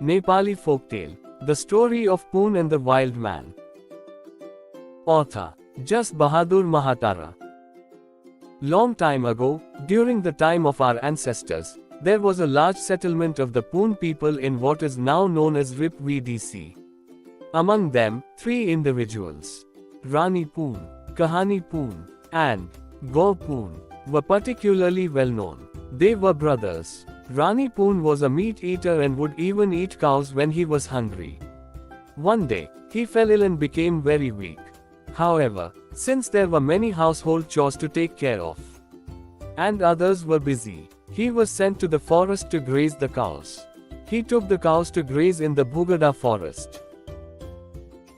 Nepali Folktale. The Story of Poon and the Wild Man. Author Jas Bahadur Mahatara. Long time ago, during the time of our ancestors, there was a large settlement of the Poon people in what is now known as Rip VDC. Among them, 3 individuals, Rani Poon, Kahani Poon, and Gaur Poon, were particularly well known. They were brothers. Rani Poon was a meat eater and would even eat cows when he was hungry. One day, he fell ill and became very weak. However, since there were many household chores to take care of, and others were busy, he was sent to the forest to graze the cows. He took the cows to graze in the Bhugada forest.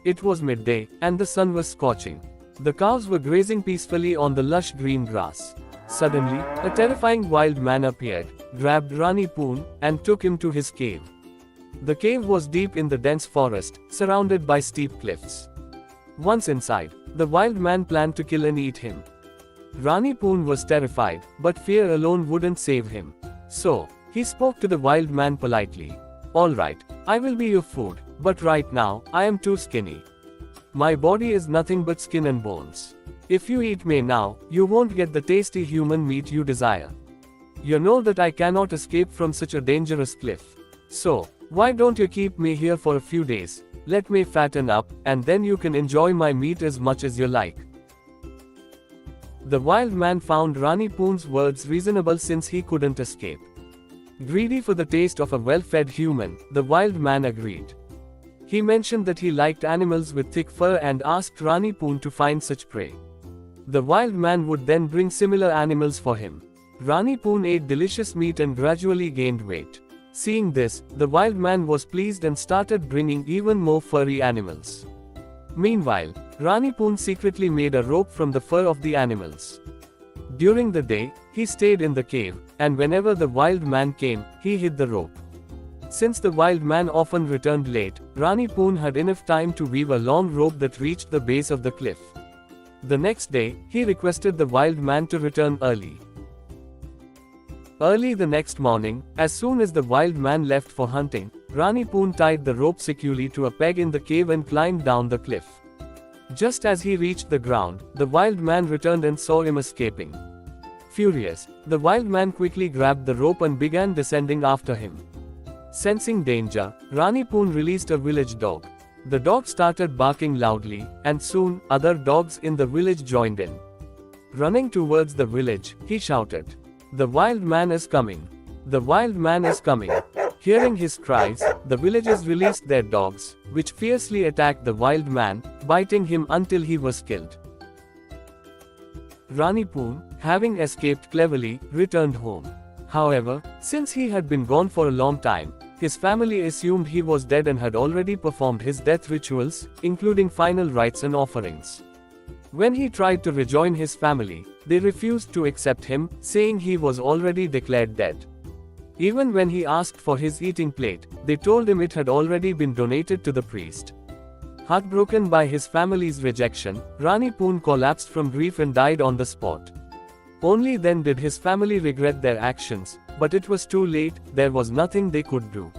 It was midday, and the sun was scorching. The cows were grazing peacefully on the lush green grass. Suddenly, a terrifying wild man appeared, grabbed Rani Poon, and took him to his cave. The cave was deep in the dense forest, surrounded by steep cliffs. Once inside, the wild man planned to kill and eat him. Rani Poon was terrified, but fear alone wouldn't save him. So, he spoke to the wild man politely. "Alright, I will be your food, but right now, I am too skinny. My body is nothing but skin and bones. If you eat me now, you won't get the tasty human meat you desire. You know that I cannot escape from such a dangerous cliff. So, why don't you keep me here for a few days, let me fatten up, and then you can enjoy my meat as much as you like." The wild man found Rani Poon's words reasonable since he couldn't escape. Greedy for the taste of a well-fed human, the wild man agreed. He mentioned that he liked animals with thick fur and asked Rani Poon to find such prey. The wild man would then bring similar animals for him. Rani Poon ate delicious meat and gradually gained weight. Seeing this, the wild man was pleased and started bringing even more furry animals. Meanwhile, Rani Poon secretly made a rope from the fur of the animals. During the day, he stayed in the cave, and whenever the wild man came, he hid the rope. Since the wild man often returned late, Rani Poon had enough time to weave a long rope that reached the base of the cliff. The next day, he requested the wild man to return early. Early the next morning, as soon as the wild man left for hunting, Rani Poon tied the rope securely to a peg in the cave and climbed down the cliff. Just as he reached the ground, the wild man returned and saw him escaping. Furious, the wild man quickly grabbed the rope and began descending after him. Sensing danger, Rani Poon released a village dog. The dog started barking loudly, and soon, other dogs in the village joined in. Running towards the village, he shouted, "The wild man is coming! The wild man is coming!" Hearing his cries, the villagers released their dogs, which fiercely attacked the wild man, biting him until he was killed. Rani Poon, having escaped cleverly, returned home. However, since he had been gone for a long time, his family assumed he was dead and had already performed his death rituals, including final rites and offerings. When he tried to rejoin his family, they refused to accept him, saying he was already declared dead. Even when he asked for his eating plate, they told him it had already been donated to the priest. Heartbroken by his family's rejection, Rani Poon collapsed from grief and died on the spot. Only then did his family regret their actions, but it was too late, there was nothing they could do.